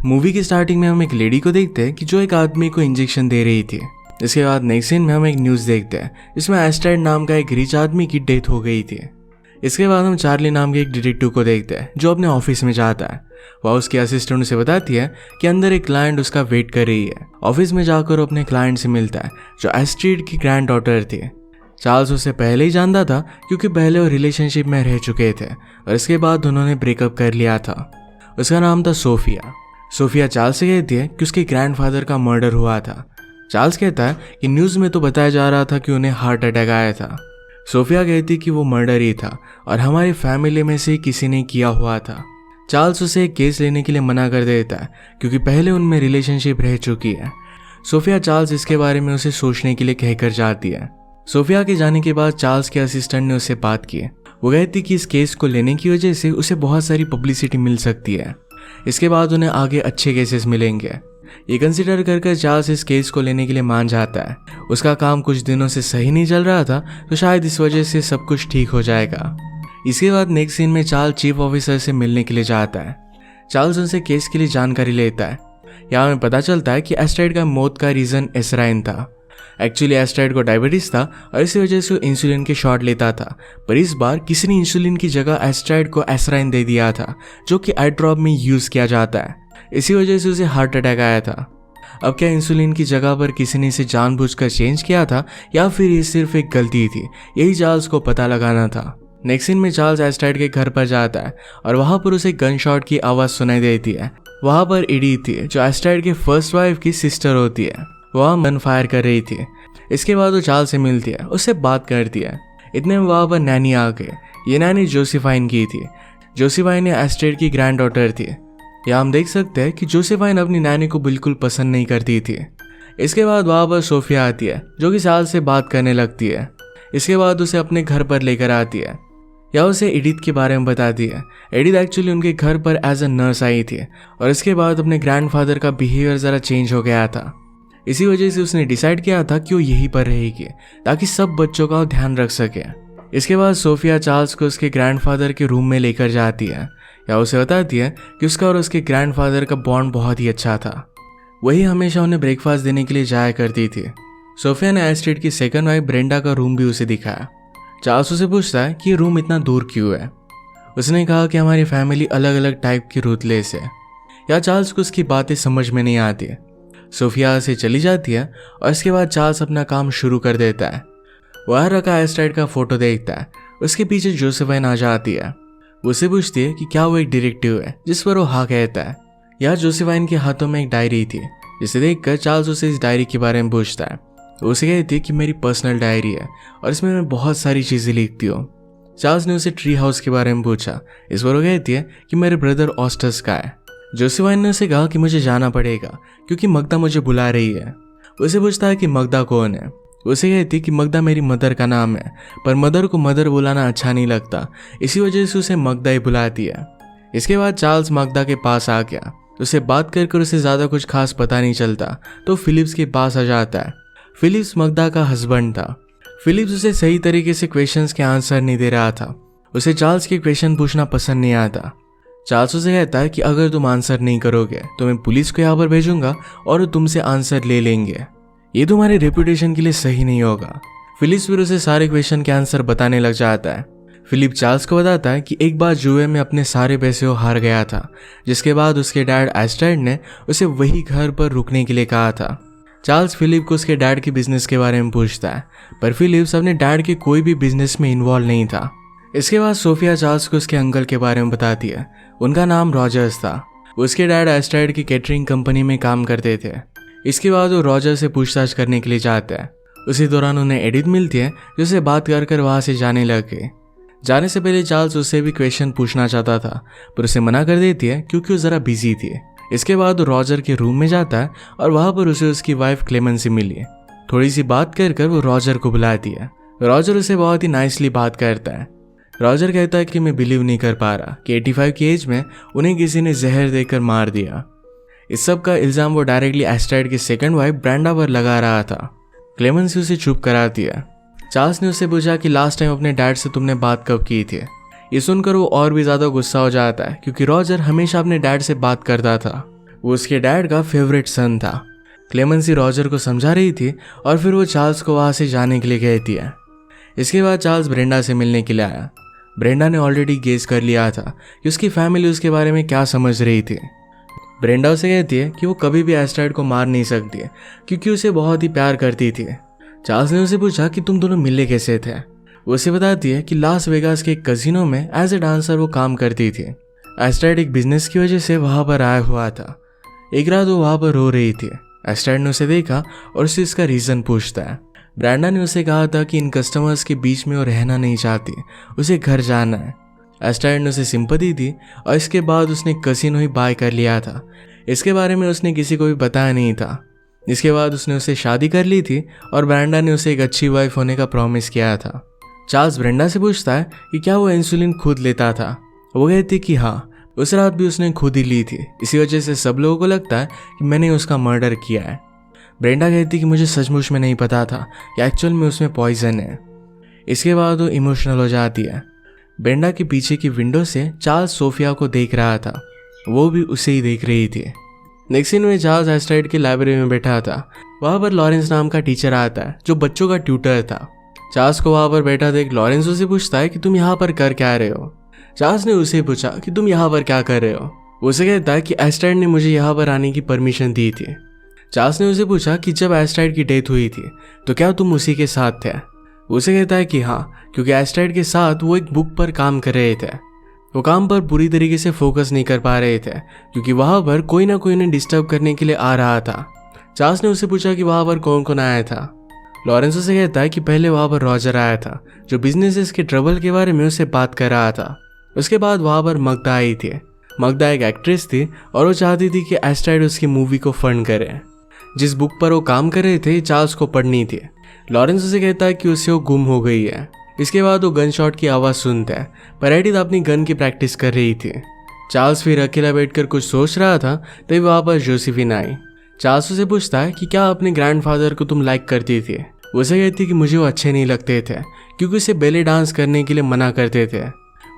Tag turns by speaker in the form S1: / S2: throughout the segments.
S1: Movie की starting में हम एक लेडी को देखते हैं कि जो एक आदमी को इंजेक्शन दे रही थी। इसके बाद नेक्स्ट सीन में हम एक न्यूज़ देखते हैं जिसमें एस्ट्राइड नाम का एक रिच आदमी की डेथ हो गई थी। इसके बाद हम चार्ली नाम के एक डिटेक्टिव को देखते हैं जो अपने ऑफिस में जाता है। वह उसकी असिस्टेंट उसे बताती है कि अंदर एक क्लाइंट उसका वेट कर रही है। ऑफिस में जाकर वो अपने क्लाइंट से मिलता है जो एस्ट्राइड की ग्रैंड डॉटर थी। चार्ल्स उसे पहले ही जानता था क्योंकि पहले वो रिलेशनशिप में रह चुके थे और इसके बाद उन्होंने ब्रेकअप कर लिया था। उसका नाम था सोफिया। सोफिया चार्ल्स से कहती है कि उसके ग्रैंडफादर का मर्डर हुआ था। चार्ल्स कहता है कि न्यूज़ में तो बताया जा रहा था कि उन्हें हार्ट अटैक आया था। सोफिया कहती कि वो मर्डर ही था और हमारी फैमिली में से किसी ने किया हुआ था। चार्ल्स उसे एक केस लेने के लिए मना कर देता है क्योंकि पहले उनमें रिलेशनशिप रह चुकी है। सोफिया चार्ल्स इसके बारे में उसे सोचने के लिए कहकर जाती है। सोफिया के जाने के बाद चार्ल्स के असिस्टेंट ने उससे बात की। वो कहती कि इस केस को लेने की वजह से उसे बहुत सारी पब्लिसिटी मिल सकती है। इसके बाद उन्हें आगे अच्छे केसेस मिलेंगे। ये कंसिडर कर चार्ल्स इस केस को लेने के लिए मान जाता है। उसका काम कुछ दिनों से सही नहीं चल रहा था तो शायद इस वजह से सब कुछ ठीक हो जाएगा। इसके बाद नेक्स्ट सीन में चार्ल्स चीफ ऑफिसर से मिलने के लिए जाता है। चार्ल्स उनसे केस के लिए जानकारी लेता है। यहाँ हमें पता चलता है कि एस्ट्राइड का मौत का रीज़न एस्राइन था। एक्चुअली एस्ट्राइड को डायबिटीज था और इसी वजह से वो इंसुलिन के शॉट लेता था, पर इस बार किसी ने इंसुलिन की जगह एस्ट्राइड को एस्राइन दे दिया था जो कि आई ड्रॉप में यूज़ किया जाता है। इसी वजह से उसे हार्ट अटैक आया था। अब क्या इंसुलिन की जगह पर किसी ने इसे जानबूझकर चेंज किया था या फिर ये सिर्फ एक गलती थी, यही चार्ल्स को पता लगाना था। नेक्स्ट सीन में चार्ल्स एस्ट्राइड के घर पर जाता है और वहाँ पर उसे गन शॉट की आवाज़ सुनाई देती है। वहाँ पर एडिथ थी जो एस्ट्राइड की फर्स्ट वाइफ की सिस्टर होती है। वह गन फायर कर रही थी। इसके बाद वो चार्ल्स से मिलती है, उससे बात करती है। इतने में वहाँ पर नैनी आ गए। ये नैनी जोसेफाइन की थी। जोसेफाइन एस्ट्राइड की ग्रैंड डॉटर थी। यहाँ हम देख सकते हैं कि जोसेफाइन अपनी नैनी को बिल्कुल पसंद नहीं करती थी। इसके बाद वहाँ पर सोफिया आती है जो कि चार्ल्स से बात करने लगती है। इसके बाद उसे अपने घर पर लेकर आती है या उसे एडिथ के बारे में बताती है। एडिथ एक्चुअली उनके घर पर एज अ नर्स आई थी और इसके बाद अपने ग्रैंडफादर का बिहेवियर ज़रा चेंज हो गया था। इसी वजह से उसने डिसाइड किया था कि वो यहीं पर रहेगी ताकि सब बच्चों का ध्यान रख सके। इसके बाद सोफिया चार्ल्स को उसके ग्रैंडफादर के रूम में लेकर जाती है या उसे बताती है कि उसका और उसके ग्रैंडफादर का बॉन्ड बहुत ही अच्छा था। वही हमेशा उन्हें ब्रेकफास्ट देने के लिए जाया करती थी। सोफिया ने एस्ट्राइड की सेकंड वाइफ ब्रेंडा का रूम भी उसे दिखाया। चार्ल्स उसे पूछता है कि ये रूम इतना दूर क्यों है। उसने कहा कि हमारी फैमिली अलग अलग टाइप की रूथलेस है। या चार्ल्स को उसकी बातें समझ में नहीं आती। सोफिया से चली जाती है और इसके बाद चार्ल्स अपना काम शुरू कर देता है। वह रखा एस्ट्राइड का फोटो देखता है। उसके पीछे जोसेफाइन आ जाती है। उसे पूछती है कि क्या वो एक डिटेक्टिव है, जिस पर वो हाँ कहता है। यह जोसेफाइन के हाथों में एक डायरी थी जिसे देखकर चार्ल्स उसे इस डायरी के बारे में पूछता है। उसे कहती है कि मेरी पर्सनल डायरी है और इसमें मैं बहुत सारी चीज़ें लिखती हूँ। चार्ल्स ने उसे ट्री हाउस के बारे में पूछा। इस पर वो कहती है कि मेरे ब्रदर ऑस्टस का है। जोसेफाइन ने उसे कहा कि मुझे जाना पड़ेगा क्योंकि मगदा मुझे बुला रही है। उसे पूछता है कि मगदा कौन है। उसे कहती है कि मगदा मेरी मदर का नाम है, पर मदर को मदर बुलाना अच्छा नहीं लगता, इसी वजह से उसे मगदा ही बुलाती है। इसके बाद चार्ल्स मगदा के पास आ गया। उसे बात कर उसे ज़्यादा कुछ खास पता नहीं चलता तो फिलिप्स के पास आ जाता है। फिलिप्स मगदा का हस्बैंड था। फिलिप्स उसे सही तरीके से क्वेश्चंस के आंसर नहीं दे रहा था। उसे चार्ल्स के क्वेश्चन पूछना पसंद नहीं आता। चार्ल्स उसे कहता है कि अगर तुम आंसर नहीं करोगे तो मैं पुलिस को यहाँ पर भेजूंगा और तुमसे आंसर ले लेंगे। ये तुम्हारे रेपुटेशन के लिए सही नहीं होगा। फिलिप्स फिर उसे सारे क्वेश्चन के आंसर बताने लग जाता है। फिलिप चार्ल्स को बताता है कि एक बार जुए में अपने सारे पैसे वो हार गया था, जिसके बाद उसके डैड एस्ट्राइड ने उसे वही घर पर रुकने के लिए कहा था। चार्ल्स फिलिप को उसके डैड के बिजनेस के बारे में पूछता है, पर फिलिप्स अपने डैड के कोई भी बिजनेस में इन्वॉल्व नहीं था। इसके बाद सोफिया चार्ल्स को उसके अंकल के बारे में बताती है। उनका नाम रॉजर्स था। उसके डैड एस्ट्राइड की कैटरिंग कंपनी में काम करते थे। इसके बाद वो रॉजर से पूछताछ करने के लिए जाता है। उसी दौरान उन्हें एडिथ मिलती है जो उसे बात कर वहाँ से जाने लग गई। जाने से पहले चार्ल्स उससे भी क्वेश्चन पूछना चाहता था, पर उसे मना कर देती है क्योंकि वो ज़रा बिजी थी। इसके बाद वो रॉजर के रूम में जाता है और वहाँ पर उसे उसकी वाइफ क्लेमेंसी मिली। थोड़ी सी बात कर वो रॉजर को बुलाती है। रॉजर उसे बहुत ही नाइसली बात करता है। रॉजर कहता है कि मैं बिलीव नहीं कर पा रहा कि 85 की एज में उन्हें किसी ने जहर देकर मार दिया। इस सब का इल्ज़ाम वो डायरेक्टली एस्ट्राइड की सेकंड वाइफ ब्रेंडा पर लगा रहा था। क्लेमेंसी उसे चुप कराती है। चार्ल्स ने उससे पूछा कि लास्ट टाइम अपने डैड से तुमने बात कब की थी। ये सुनकर वो और भी ज़्यादा गुस्सा हो जाता है क्योंकि रॉजर हमेशा अपने डैड से बात करता था। वो उसके डैड का फेवरेट सन था। क्लेमेंसी रॉजर को समझा रही थी और फिर वो चार्ल्स को वहाँ से जाने के लिए कहती है। इसके बाद चार्ल्स ब्रेंडा से मिलने के लिए आया। ब्रेंडा ने ऑलरेडी गेस कर लिया था कि उसकी फैमिली उसके बारे में क्या समझ रही थी। ब्रेंडा उसे कहती है कि वो कभी भी एस्ट्राइड को मार नहीं सकती है क्योंकि उसे बहुत ही प्यार करती थी। चार्ल्स ने उसे पूछा कि तुम दोनों मिले कैसे थे। वो उसे बताती है कि लास वेगास के एक कजिनो में एज ए डांसर वो काम करती थी। एस्ट्राइड एक बिजनेस की वजह से वहाँ पर आया हुआ था। एक रात वो वहाँ पर रो रही थी। एस्ट्राइड ने उसे देखा और उससे इसका रीज़न पूछता है। ब्रैंडा ने उसे कहा था कि इन कस्टमर्स के बीच में वो रहना नहीं चाहती, उसे घर जाना है। एस्ट्राइड ने उसे सिंपैथी दी और इसके बाद उसने कसिनो ही बाय कर लिया था। इसके बारे में उसने किसी को भी बताया नहीं था। इसके बाद उसने उसे शादी कर ली थी और ब्रैंडा ने उसे एक अच्छी वाइफ होने का प्रॉमिस किया था। चार्ल्स ब्रेंडा से पूछता है कि क्या वो इंसुलिन खुद लेता था। वो कहती कि हाँ, उस रात भी उसने खुद ही ली थी। इसी वजह से सब लोगों को लगता है कि मैंने उसका मर्डर किया है। ब्रेंडा कहती कि मुझे सचमुच में नहीं पता था कि एक्चुअल में उसमें पॉइजन है। इसके बाद वो इमोशनल हो जाती है। ब्रेंडा के पीछे की विंडो से चार्ल्स सोफिया को देख रहा था, वो भी उसे ही देख रही थी। नेक्स्ट सीन में चार्ल्स एस्ट्राइड की लाइब्रेरी में बैठा था। वहाँ पर लॉरेंस नाम का टीचर आता है जो बच्चों का ट्यूटर था। चार्ल्स को वहाँ पर बैठा देख लॉरेंस उसे पूछता है कि तुम यहाँ पर कर क्या रहे हो। चार्ल्स ने उसे पूछा कि तुम यहाँ पर क्या कर रहे हो। उसे कहता है कि एस्ट्राइड ने मुझे यहाँ पर आने की परमिशन दी थी। चार्ल्स ने उसे पूछा कि जब एस्ट्राइड की डेथ हुई थी तो क्या तुम उसी के साथ थे। उसे कहता है कि हाँ, क्योंकि एस्ट्राइड के साथ वो एक बुक पर काम कर रहे थे। वो काम पर पूरी तरीके से फोकस नहीं कर पा रहे थे क्योंकि वहाँ पर कोई ना कोई उन्हें डिस्टर्ब करने के लिए आ रहा था। चार्ल्स ने उसे पूछा कि वहाँ पर कौन कौन आया था। लॉरेंस उसे कहता है कि पहले वहाँ पर रॉजर आया था जो बिजनेसेस के ट्रबल के बारे में उससे बात कर रहा था। उसके बाद वहाँ पर मग्धा आई थी। मग्धा एक एक्ट्रेस थी और वो चाहती थी कि एस्ट्राइड उसकी मूवी को फंड करे। जिस बुक पर वो काम कर रहे थे चार्ल्स को पढ़नी थी। लॉरेंस उसे कहता है कि उससे वो गुम हो गई है। इसके बाद वो गन शॉट की आवाज़ सुनता है, पर एडिथ अपनी गन की प्रैक्टिस कर रही थी। चार्ल्स फिर अकेला बैठकर कुछ सोच रहा था, तभी वहाँ पर जोसेफिन आई। चार्ल्स उसे पूछता है कि क्या अपने ग्रैंडफादर को तुम लाइक करती थी। उसे कहती कि मुझे वो अच्छे नहीं लगते थे क्योंकि उसे बेले डांस करने के लिए मना करते थे।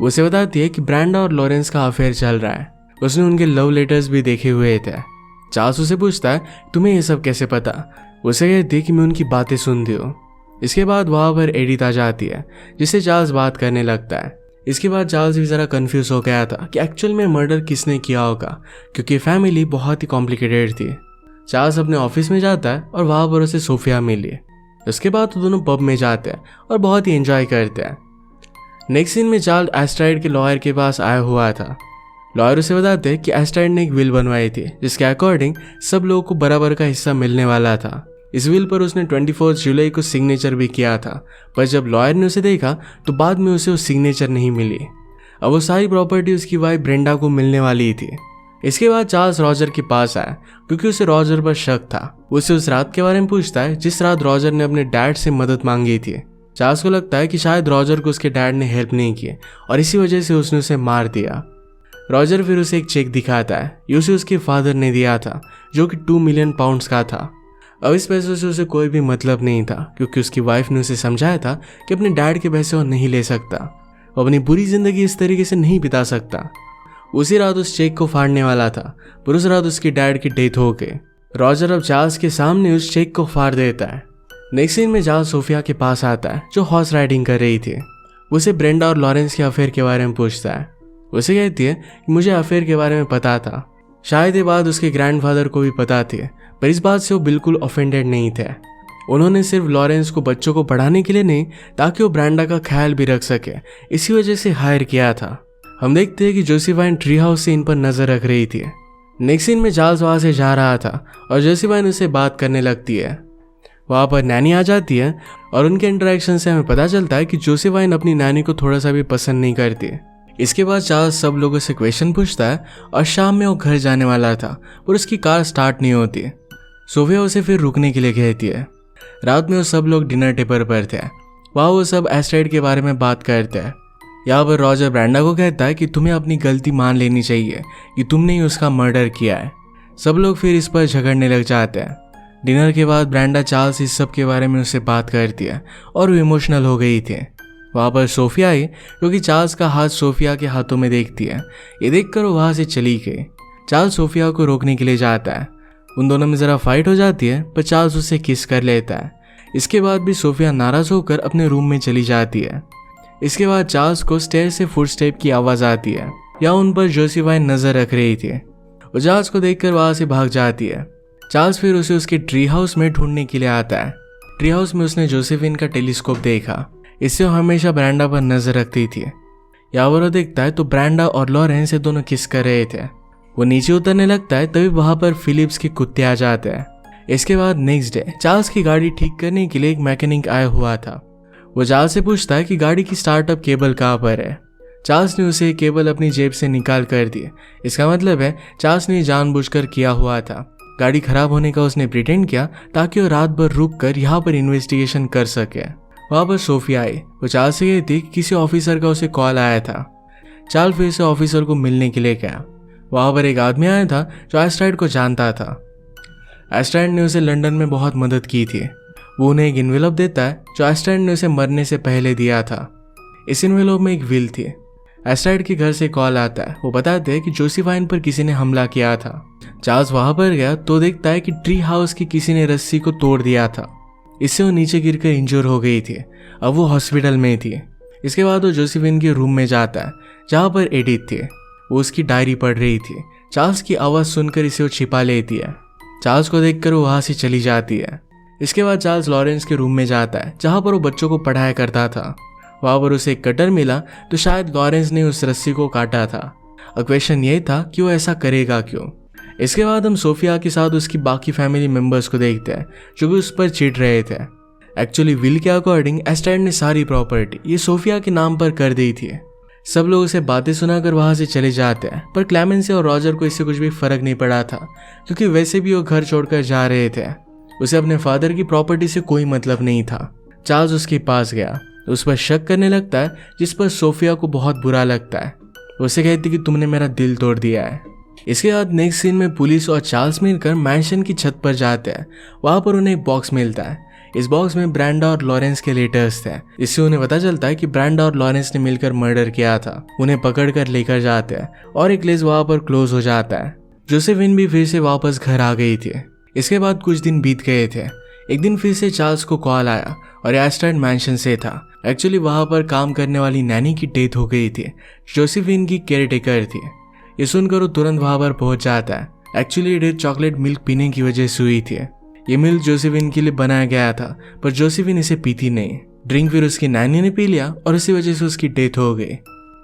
S1: उसे बताती है कि ब्रैंडा और लॉरेंस का अफेयर चल रहा है। उसने उनके लव लेटर्स भी देखे हुए थे। चार्ल्स उसे पूछता है तुम्हें ये सब कैसे पता। उसे कहती है कि मैं उनकी बातें सुनती हूँ। इसके बाद वहाँ पर एडिथ आ जाती है जिससे चार्ल्स बात करने लगता है। इसके बाद चार्ल्स भी ज़रा कंफ्यूज हो गया था कि एक्चुअल में मर्डर किसने किया होगा क्योंकि फैमिली बहुत ही कॉम्प्लिकेटेड थी। चार्ल्स अपने ऑफिस में जाता है और वहाँ पर उसे सोफिया मिली। उसके बाद वो दोनों पब में जाते हैं और बहुत ही एंजॉय करते हैं। नेक्स्ट सीन में चार्ल्स एस्ट्राइड के लॉयर के पास आया हुआ था। लॉयर उसे बताते हैं कि एस्ट्राइड ने एक विल बनवाई थी जिसके अकॉर्डिंग सब लोगों को बराबर का हिस्सा मिलने वाला था। इस विल पर उसने 24 जुलाई को सिग्नेचर भी किया था, पर जब लॉयर ने उसे देखा तो बाद में उसे वो सिग्नेचर नहीं मिली। अब वो सारी प्रॉपर्टी उसकी वाइफ ब्रेंडा को मिलने वाली थी। इसके बाद चार्ल्स रॉजर के पास आया क्योंकि उसे रॉजर पर शक था। उसे उस रात के बारे में पूछता है जिस रात रॉजर ने अपने डैड से मदद मांगी थी। चार्ल्स को लगता है कि शायद रॉजर को उसके डैड ने हेल्प नहीं की और इसी वजह से उसने उसे मार दिया। रॉजर फिर उसे एक चेक दिखाता है, ये उसे उसके फादर ने दिया था जो कि 2 मिलियन पाउंड्स का था। अब इस पैसों से उसे कोई भी मतलब नहीं था क्योंकि उसकी वाइफ ने उसे समझाया था कि अपने डैड के पैसे वो नहीं ले सकता, वो अपनी बुरी जिंदगी इस तरीके से नहीं बिता सकता। उसी रात उस चेक को फाड़ने वाला था, पर उस रात उसकी डैड की डेथ हो गई। रॉजर अब चार्ल्स के सामने उस चेक को फाड़ देता है। नेक्स्ट सीन में चार्ल्स सोफिया के पास आता है जो हॉर्स राइडिंग कर रही थी। उसे ब्रेंडा और लॉरेंस के अफेयर के बारे में पूछता है। उसे कहती है कि मुझे अफेयर के बारे में पता था। शायद ये बात उसके ग्रैंडफादर को भी पता थी, पर इस बात से वो बिल्कुल ऑफेंडेड नहीं थे। उन्होंने सिर्फ लॉरेंस को बच्चों को पढ़ाने के लिए नहीं, ताकि वो ब्रेंडा का ख्याल भी रख सके, इसी वजह से हायर किया था। हम देखते हैं कि जोसेफाइन ट्री हाउस से इन पर नजर रख रही थी। नेक्स्ट सीन में चार्ल्स वहाँ से जा रहा था और जोसेफाइन उससे बात करने लगती है। वहाँ पर नैनी आ जाती है और उनके इंटरेक्शन से हमें पता चलता है कि जोसेफाइन अपनी नैनी को थोड़ा सा भी पसंद नहीं करती। इसके बाद चार्ल्स सब लोगों से क्वेश्चन पूछता है और शाम में वो घर जाने वाला था, पर उसकी कार स्टार्ट नहीं होती। सोफिया उसे फिर रुकने के लिए कहती है। रात में वो सब लोग डिनर टेबल पर थे। वहाँ वो सब एस्ट्राइड के बारे में बात करते हैं। यहाँ पर रॉजर ब्रेंडा को कहता है कि तुम्हें अपनी गलती मान लेनी चाहिए कि तुमने ही उसका मर्डर किया है। सब लोग फिर इस पर झगड़ने लग जाते हैं। डिनर के बाद ब्रेंडा चार्ल्स इस सब के बारे में उससे बात करती है और वो इमोशनल हो गई थी। वहाँ पर सोफिया आई, क्योंकि चार्ल्स का हाथ सोफिया के हाथों में देखती है। ये देखकर वो वहाँ से चली गई। चार्ल्स सोफिया को रोकने के लिए जाता है। उन दोनों में ज़रा फाइट हो जाती है, पर चार्ल्स उससे किस कर लेता है। इसके बाद भी सोफिया नाराज़ होकर अपने रूम में चली जाती है। इसके बाद चार्ल्स को स्टेयर से फुटस्टेप की आवाज़ आती है। या उन पर जोसेफाइन नज़र रख रही थी। वो चार्ल्स को देखकर वहाँ से भाग जाती है। चार्ल्स फिर उसे उसके ट्री हाउस में ढूंढने के लिए आता है। ट्री हाउस में उसने जोसेफिन का टेलीस्कोप देखा। इससे वो हमेशा ब्रांडा पर नज़र रखती थी। यहाँ वो देखता है तो ब्रांडा और लॉरेंस दोनों किस कर रहे थे। वो नीचे उतरने लगता है, तभी वहाँ पर फिलिप्स के कुत्ते आ जाते हैं। इसके बाद नेक्स्ट डे चार्ल्स की गाड़ी ठीक करने के लिए एक मैकेनिक आया हुआ था। वो चार्ल्स से पूछता है कि गाड़ी की स्टार्टअप केबल कहाँ पर है। चार्ल्स ने उसे केबल अपनी जेब से निकाल कर दी। इसका मतलब है चार्ल्स ने जानबूझकर किया हुआ था। गाड़ी खराब होने का उसने प्रिटेंड किया ताकि वो रात भर रुक कर यहाँ पर इन्वेस्टिगेशन कर सके। वहाँ पर सोफिया आई। वो चार्ल्स से कहती कि किसी ऑफिसर का उसे कॉल आया था। चार्ल्स फिर से ऑफिसर को मिलने के लिए गया। वहाँ पर एक आदमी आया था जो एस्ट्राइड को जानता था। एस्ट्राइड ने उसे लंदन में बहुत मदद की थी। वो उन्हें एक इन्वेलप देता है जो एस्ट्राइड ने उसे मरने से पहले दिया था। इस इन्वेलप में एक विल थी। एस्ट्राइड के घर से कॉल आता है। वो बताते हैं कि जोसेफाइन पर किसी ने हमला किया था। चार्ल्स वहां पर गया तो देखता है कि ट्री हाउस की किसी ने रस्सी को तोड़ दिया था। इससे वो नीचे गिरकर इंजर हो गई थी। अब वो हॉस्पिटल में थी। इसके बाद वो जोसेफिन के रूम में जाता है जहाँ पर एडिथ थी। वो उसकी डायरी पढ़ रही थी। चार्ल्स की आवाज़ सुनकर इसे वो छिपा लेती है। चार्ल्स को देखकर वो वहाँ से चली जाती है। इसके बाद चार्ल्स लॉरेंस के रूम में जाता है जहाँ पर वो बच्चों को पढ़ाया करता था। वहाँ पर उसे एक कटर मिला तो शायद लॉरेंस ने उस रस्सी को काटा था। अब क्वेश्चन ये था कि वो ऐसा करेगा क्यों। इसके बाद हम सोफिया के साथ उसकी बाकी फैमिली मेंबर्स को देखते हैं जो कि उस पर चिढ़ रहे थे। एक्चुअली विल के अकॉर्डिंग एस्ट्राइड ने सारी प्रॉपर्टी ये सोफिया के नाम पर कर दी थी। सब लोग उसे बातें सुनाकर वहाँ से चले जाते हैं, पर क्लेमेंसी और रॉजर को इससे कुछ भी फर्क नहीं पड़ा था क्योंकि वैसे भी वो घर छोड़कर जा रहे थे। उसे अपने फादर की प्रॉपर्टी से कोई मतलब नहीं था। चार्ल्स उसके पास गया, उस पर शक करने लगता है जिस पर सोफिया को बहुत बुरा लगता है। उसे कहती कि तुमने मेरा दिल तोड़ दिया है। इसके बाद नेक्स्ट सीन में पुलिस और चार्ल्स मिलकर मैंशन की छत पर जाते हैं। वहाँ पर उन्हें एक बॉक्स मिलता है। इस बॉक्स में ब्रांडा और लॉरेंस के लेटर्स थे। इससे उन्हें पता चलता है कि ब्रांडा और लॉरेंस ने मिलकर मर्डर किया था। उन्हें पकड़कर लेकर जाते हैं और एक केस वहाँ पर क्लोज हो जाता है। जोसेफिन भी फिर से वापस घर आ गई थी। इसके बाद कुछ दिन बीत गए थे। एक दिन फिर से चार्ल्स को कॉल आया और एस्ट्राइड मैंशन से था। एक्चुअली वहाँ पर काम करने वाली नैनी की डेथ हो गई थी। जोसेफिन की केयर टेकर थी। ये सुनकर वो तुरंत वहाँ पर पहुँच जाता है। एक्चुअली डेथ चॉकलेट मिल्क पीने की वजह से हुई थी। ये मिल्क जोसेफिन के लिए बनाया गया था, पर जोसेफिन इसे पीती नहीं। ड्रिंक फिर उसकी नैनी ने पी लिया और इसी वजह से उसकी डेथ हो गई।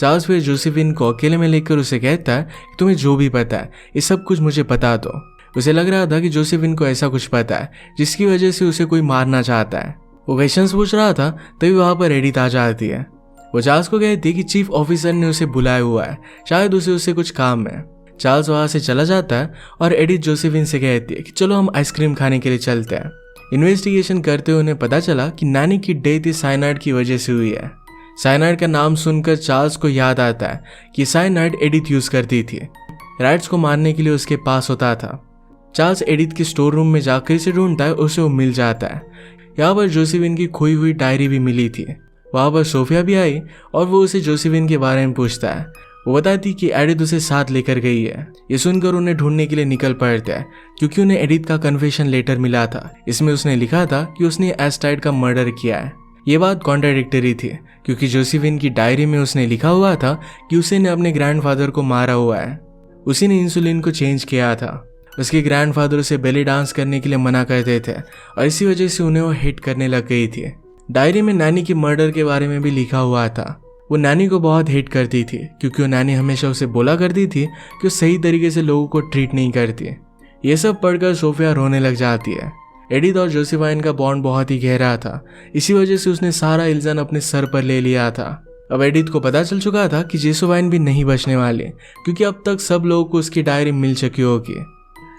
S1: चार्ल्स फिर जोसेफिन को अकेले में लेकर उसे कहता है कि तुम्हें जो भी पता है ये सब कुछ मुझे बता दो। उसे लग रहा था कि जोसेफिन को ऐसा कुछ पता है जिसकी वजह से उसे कोई मारना चाहता है। वो क्वेश्चंस पूछ रहा था तभी वहाँ पर एडिथ आ जाती है। वो चार्ल्स को कहती है कि चीफ ऑफिसर ने उसे बुलाया हुआ है, शायद उसे कुछ काम है। चार्ल्स वहाँ से चला जाता है और एडिथ जोसेफिन से कहती है कि चलो हम आइसक्रीम खाने के लिए चलते हैं। इन्वेस्टिगेशन करते हुए उन्हें पता चला कि नानी की डेथ इस साइनाइड की वजह से हुई है। साइनाइड का नाम सुनकर चार्ल्स को याद आता है कि साइनाइड एडिथ यूज करती थी। रैट्स को मारने के लिए उसके पास होता था। चार्ल्स एडिथ के स्टोर रूम में जाकर इसे ढूंढता है, उसे वो मिल जाता है। यहाँ पर जोसेफिन की खोई हुई डायरी भी मिली थी। वहाँ पर सोफिया भी आई और वो उसे जोसेफिन के बारे में पूछता है। वो बताती कि एडिथ उसे साथ लेकर गई है। ये सुनकर उन्हें ढूंढने के लिए निकल पड़ते हैं क्योंकि उन्हें एडिथ का कन्फेशन लेटर मिला था। इसमें उसने लिखा था कि उसने एस्ट्राइड का मर्डर किया है। ये बात कॉन्ट्राडिक्टरी थी क्योंकि जोसेफिन की डायरी में उसने लिखा हुआ था कि उसे ने अपने ग्रैंडफादर को मारा हुआ है। उसी ने इंसुलिन को चेंज किया था। उसके ग्रैंडफादर उसे बेली डांस करने के लिए मना करते थे और इसी वजह से उन्हें वो हेट करने लग गई थी। डायरी में नैनी के मर्डर के बारे में भी लिखा हुआ था। वो नैनी को बहुत हेट करती थी क्योंकि वो नैनी हमेशा उसे बोला करती थी कि वो सही तरीके से लोगों को ट्रीट नहीं करती। ये सब पढ़कर सोफिया रोने लग जाती है। एडिथ और जोसेफाइन का बॉन्ड बहुत ही गहरा था, इसी वजह से उसने सारा इल्जाम अपने सर पर ले लिया था। अब एडिथ को पता चल चुका था कि जोसेफाइन भी नहीं बचने वाले क्योंकि अब तक सब लोगों को उसकी डायरी मिल चुकी होगी।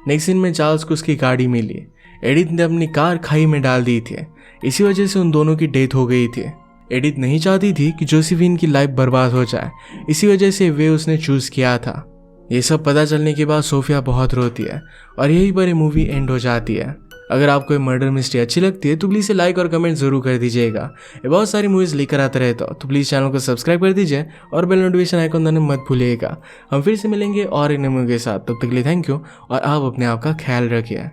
S1: नेक्स्ट सीन में चार्ल्स को उसकी गाड़ी मिली। एडिथ ने अपनी कार खाई में डाल दी थी, इसी वजह से उन दोनों की डेथ हो गई थी। एडिथ नहीं चाहती थी कि जोसेफिन की लाइफ बर्बाद हो जाए, इसी वजह से वे उसने चूज किया था। ये सब पता चलने के बाद सोफिया बहुत रोती है और यहीं पर ये मूवी एंड हो जाती है। अगर आपको ये मर्डर मिस्ट्री अच्छी लगती है तो प्लीज़ लाइक और कमेंट जरूर कर दीजिएगा। ये बहुत सारी मूवीज़ लेकर आते रहता हो तो प्लीज़ चैनल को सब्सक्राइब कर दीजिए और बेल नोटिफिकेशन आइकन दबाना मत भूलिएगा। हम फिर से मिलेंगे और एक नए मूवी के साथ, तब तक के लिए थैंक यू और आप अपने आप का ख्याल रखिए।